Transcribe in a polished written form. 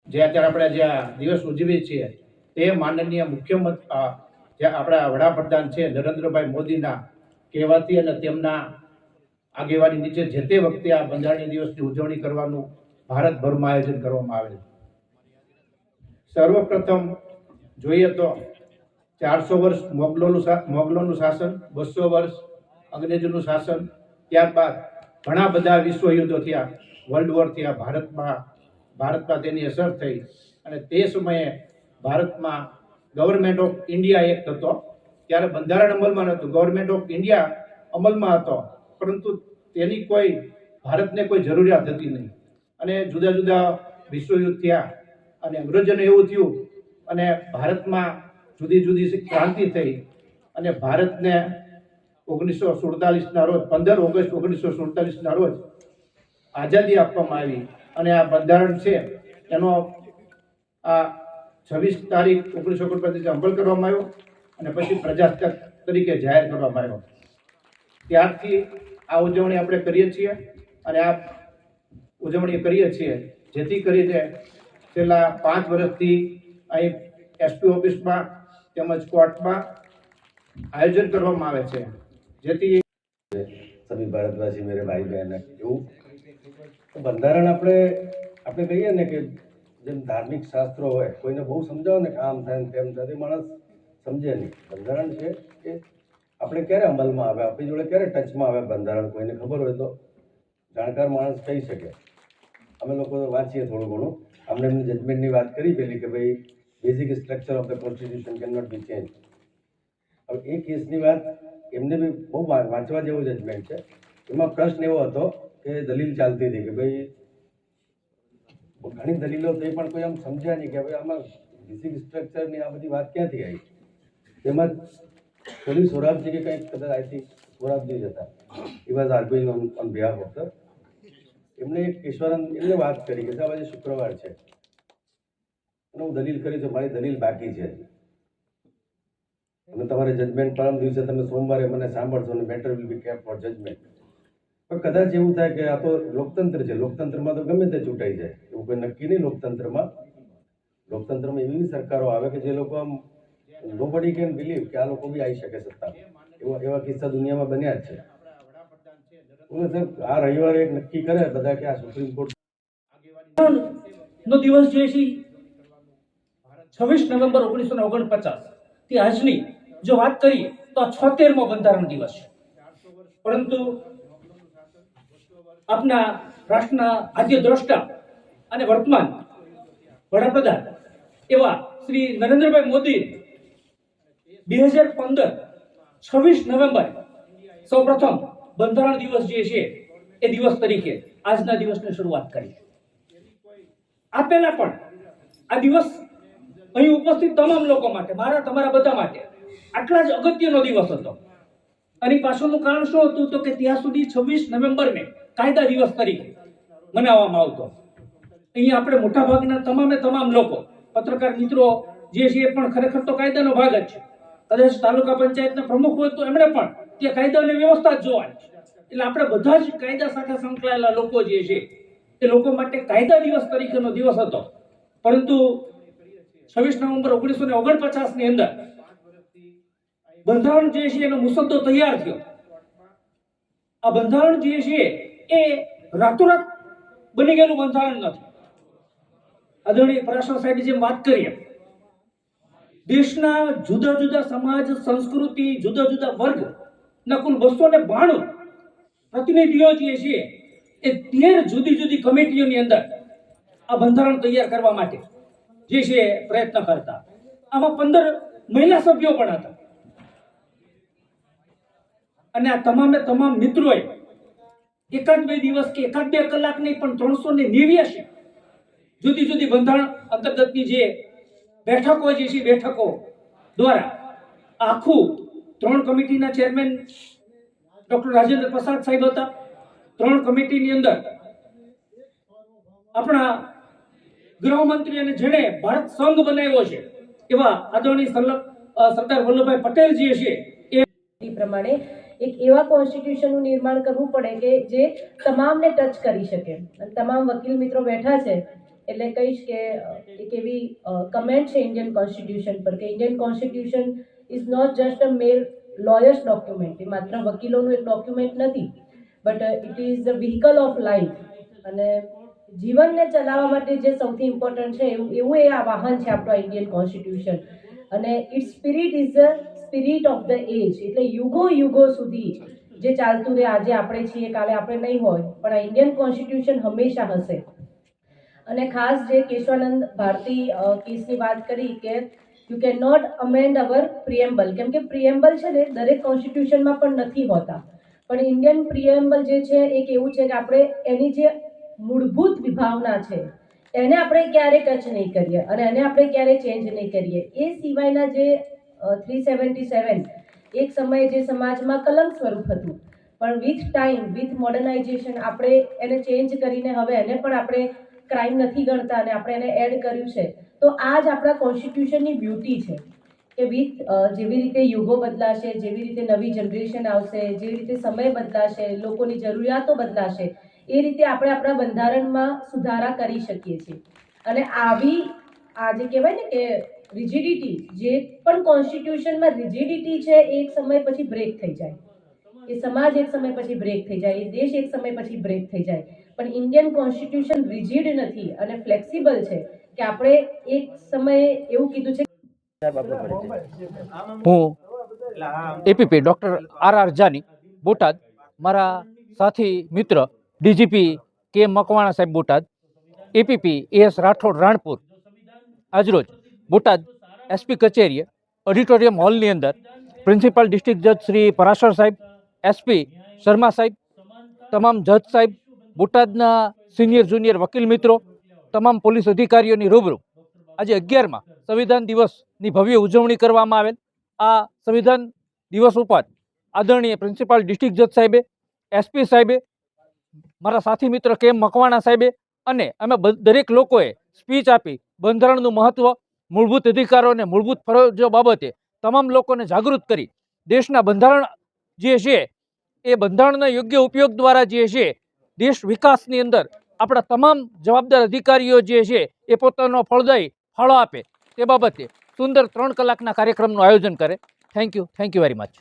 જે અત્યારે આપણે જે આ દિવસ ઉજવીએ છીએ તે માનનીય મુખ્યમંત્રી જે આપણા વડાપ્રધાન છે નરેન્દ્રભાઈ મોદીના કહેવાથી અને તેમના આગેવાની નીચે જે તે વખતે આ બંધારણીય દિવસની ઉજવણી કરવાનું ભારતભરમાં આયોજન કરવામાં આવેલ. સર્વપ્રથમ જોઈએ તો 400 વર્ષ મોગલોનું શાસન, 200 વર્ષ અંગ્રેજોનું શાસન, ત્યારબાદ ઘણા બધા વિશ્વ યુદ્ધો થયા, વર્લ્ડ વોર થયા. ભારતમાં તેની અસર થઈ અને તે સમયે ભારતમાં ગવર્મેન્ટ ઓફ ઇન્ડિયા એક્ટ હતો. ત્યારે બંધારણ અમલમાં નહોતું, ગવર્મેન્ટ ઓફ ઇન્ડિયા અમલમાં હતો, પરંતુ તેની ભારતને કોઈ જરૂરિયાત હતી નહીં. અને જુદા જુદા વિશ્વયુદ્ધ થયા અને અંગ્રેજોને એવું થયું અને ભારતમાં જુદી જુદી ક્રાંતિ થઈ અને ભારતને 1947ના રોજ 15 ઓગસ્ટ 1947ના રોજ આઝાદી આપવામાં આવી. અને આ બંધારણ છે એનો આ 26 તારીખ 1949 અમલ કરવામાં આવ્યો અને પછી પ્રજાસત્તાક તરીકે જાહેર કરવામાં આવ્યો. ત્યારથી આ ઉજવણી આપણે કરીએ છીએ અને આ ઉજવણી કરીએ છીએ જેથી કરીને છેલ્લા 5 વર્ષથી અહીં એસપી ઓફિસમાં તેમજ કોર્ટમાં આયોજન કરવામાં આવે છે. જેથી સभी भारतवासी मेरे भाई बहन એવું બંધારણ આપણે કહીએ ને કે જેમ ધાર્મિક શાસ્ત્રો હોય, કોઈને બહુ સમજાવો ને કે આમ થાય ને તેમ થાય, માણસ સમજે નહીં. બંધારણ છે કે આપણે ક્યારે અમલમાં આવે, આપણી જોડે ક્યારે ટચમાં આવે બંધારણ, કોઈને ખબર હોય તો જાણકાર માણસ કહી શકે. અમે લોકો વાંચીએ થોડું ઘણું. અમને એમની જજમેન્ટની વાત કરી પેલી કે ભાઈ basic structure of the constitution can not be change. હવે એ કેસની વાત એમને બી બહુ વાંચવા જેવો જજમેન્ટ છે. એમાં પ્રશ્ન એવો હતો કે દલીલ ચાલતી હતી કે ભાઈ ઘણી દલીલો થઈ પણ કોઈ આમ સમજ્યા નહીં કે ભાઈ આમાં બેઝિક સ્ટ્રક્ચરની આ બધી વાત ક્યાંથી આવી. તેમાં પોલીસ સોરાબજી કે કંઈક કદાચ આઈ થિંક સોરાબજી જ હતા, એ was arguing on behalf of the. એમને એક ઈશ્વરન એમને વાત કરી કે સાહેબ આજે શુક્રવાર છે અને હું દલીલ કરી તો મારી દલીલ બાકી છે અને તમારે જજમેન્ટ પરમ દિવસે તમે સોમવારે મને સાંભળશો અને matter will be kept for judgment. પણ કદાચ એવું થાય કે આ તો લોકતંત્ર છે, લોકતંત્રમાં તો ગમે તે ચૂંટાઈ જાય, એવું કોઈ નક્કી નહીં. લોકતંત્રમાં એવી સરકારો આવે કે જે લોકો આમ નોબડી કેન બિલીવ કે આ લોકો બી આવી શકે સત્તા. એવા કિસ્સા દુનિયામાં બન્યા જ છે. આ રવિવારે એક નક્કી કરે બધા કે આ સુપ્રીમ કોર્ટ નો દિવસ જે છે 26 નવેમ્બર 1949 થી આજની જો વાત કરીએ તો આ 76મો બંધારણ દિવસ છે. પરંતુ આપના રાષ્ટ્રના આદ્ય દ્રષ્ટા અને વર્તમાન વડાપ્રધાન એવા શ્રી નરેન્દ્રભાઈ મોદી 2015 26 નવેમ્બર સૌપ્રથમ બંધારણ દિવસ જે છે એ દિવસ તરીકે આજના દિવસની શરૂઆત કરી. આ પહેલા પણ આ દિવસ અહીં ઉપસ્થિત તમામ લોકો માટે, મારા તમારા બધા માટે આટલા જ અગત્યનો દિવસ હતો. અને પાછળનું કારણ શું હતું તો કે ત્યાં સુધી 26 નવેમ્બરને કાયદા દિવસ તરીકે મનાવવામાં આવતો. અહીંયા આપણે મોટા ભાગના તમામ લોકો, પત્રકાર મિત્રો જે છે એ પણ ખરેખર તો કાયદાનો ભાગ જ છે. કદાચ તાલુકા પંચાયતના પ્રમુખ હોય તો એમણે પણ તે કાયદાની વ્યવસ્થા જ જોવાની છે. એટલે આપણે બધા જ કાયદા સાથે સંકળાયેલા લોકો જે છે એ લોકો માટે કાયદા દિવસ તરીકેનો દિવસ હતો. પરંતુ 26 નવેમ્બર 1949ની અંદર બંધારણ જે છે એનો મુસદ્દો તૈયાર થયો. આ બંધારણ જે છે એ રાતોરાત બની ગયેલું બંધારણ નથી. આદરણીય પરાશર સાહેબે જેમ વાત કરી, દેશના જુદા જુદા સમાજ, સંસ્કૃતિ, જુદા જુદા વર્ગના કુલ 292 પ્રતિનિધિઓ જે છે એ 13 જુદી જુદી કમિટીઓની અંદર આ બંધારણ તૈયાર કરવા માટે જે છે પ્રયત્ન કરતા. આમાં 15 મહિલા સભ્યો પણ હતા. અને આ તમામ મિત્રોએ એકાદ બે દિવસ કે એકાદ બે કલાક નહીં પણ 389 જુદી જુદી બંધારણ અંતર્ગતની જે બેઠકો જે છે બેઠકો દ્વારા આખું 3 કમિટીના ચેરમેન ડોક્ટર રાજેન્દ્ર પ્રસાદ સાહેબ હતા. 3 કમિટીની અંદર આપણા ગૃહમંત્રી અને જેણે ભારત સંઘ બનાવ્યો છે એવા આદરણીય સરદાર વલ્લભભાઈ પટેલ જે છે એ પ્રમાણે એક એવા કોન્સ્ટિટ્યુશનનું નિર્માણ કરવું પડે કે જે તમામને ટચ કરી શકે. અને તમામ વકીલ મિત્રો બેઠા છે એટલે કહીશ કે એક એવી કમેન્ટ છે ઇન્ડિયન કોન્સ્ટિટ્યુશન પર કે Indian constitution is not just a mere lawyers document, એ માત્ર વકીલોનું એક ડોક્યુમેન્ટ નથી, but it is the vehicle of life. અને જીવનને ચલાવવા માટે જે સૌથી ઇમ્પોર્ટન્ટ છે એવું એ આ વાહન છે આપણું ઇન્ડિયન કોન્સ્ટિટ્યુશન. અને it's spirit is the spirit of the age, એટલે યુગો સુધી જે ચાલતું રહે. આજે આપણે છીએ, કાલે આપણે નહીં હોય, પણ આ ઇન્ડિયન કોન્સ્ટિટ્યુશન હંમેશા હશે. અને ખાસ જે કેશવાનંદ ભારતી કેસની વાત કરી કે યુ કેન નોટ અમેન્ડ અવર પ્રિએમ્બલ, કેમ કે પ્રિએમ્બલ છે ને દરેક કોન્સ્ટિટ્યુશનમાં પણ નથી હોતા, પણ ઇન્ડિયન પ્રિએમ્બલ જે છે એક એવું છે કે આપણે એની જે મૂળભૂત વિભાવના છે એને આપણે ક્યારે ટચ નહીં કરીએ અને એને આપણે ક્યારે ચેન્જ નહીં કરીએ. એ સિવાયના જે 377 એક સમયે જે સમાજમાં કલંક સ્વરૂપ હતું, પણ વિથ ટાઈમ, વિથ મોડર્નાઇઝેશન આપણે એને ચેન્જ કરીને હવે એને પણ આપણે ક્રાઇમ નથી ગણતા અને આપણે એને એડ કર્યું છે. તો આ જ આપણા કોન્સ્ટિટ્યુશનની બ્યુટી છે કે વિથ જેવી રીતે યુગો બદલાશે, જેવી રીતે નવી જનરેશન આવશે, જેવી રીતે સમય બદલાશે, લોકોની જરૂરિયાતો બદલાશે, એ રીતે આપણે આપણા બંધારણમાં સુધારા કરી શકીએ છીએ. અને આવી આ જે કહેવાય ને કે રિજિડિટી, જે પણ કોન્સ્ટિટ્યુશનમાં રિજિડિટી છે એ એક સમય પછી બ્રેક થઈ જાય, એ સમાજ એક સમય પછી બ્રેક થઈ જાય, એ દેશ એક સમય પછી બ્રેક થઈ જાય. પણ ઇન્ડિયન કોન્સ્ટિટ્યુશન રિજિડ નથી અને ફ્લેક્સિબલ છે કે આપણે એક સમયે એવું કીધું છે. હું APP doctor R Jani, Botad. મારા સાથી મિત્ર ડીજીપી કે મકવાણા સાહેબ બોટાદ, એપીપી એસ રાઠોડ રાણપુર. આજરોજ બોટાદ એસપી કચેરીએ ઓડિટોરિયમ હોલની અંદર પ્રિન્સિપલ ડિસ્ટ્રિક્ટ જજ શ્રી પરાશર સાહેબ, એસપી શર્મા સાહેબ, તમામ જજ સાહેબ, બોટાદના સિનિયર જુનિયર વકીલ મિત્રો, તમામ પોલીસ અધિકારીઓની રૂબરૂ આજે 11મા સંવિધાન દિવસની ભવ્ય ઉજવણી કરવામાં આવેલ. આ સંવિધાન દિવસ ઉપર આદરણીય પ્રિન્સિપાલ ડિસ્ટ્રિક્ટ જજ સાહેબે, એસપી સાહેબે, મારા સાથી મિત્ર કે મકવાણા સાહેબે અને અમે દરેક લોકોએ સ્પીચ આપી બંધારણનું મહત્ત્વ, મૂળભૂત અધિકારો અને મૂળભૂત ફરજો બાબતે તમામ લોકોને જાગૃત કરી દેશના બંધારણ જે છે એ બંધારણના યોગ્ય ઉપયોગ દ્વારા જે છે દેશ વિકાસની અંદર આપણા તમામ જવાબદાર અધિકારીઓ જે છે એ પોતાનો ફળદાયી ફાળો આપે તે બાબતે સુંદર 3 કલાકના કાર્યક્રમનું આયોજન કરે. Thank you very much.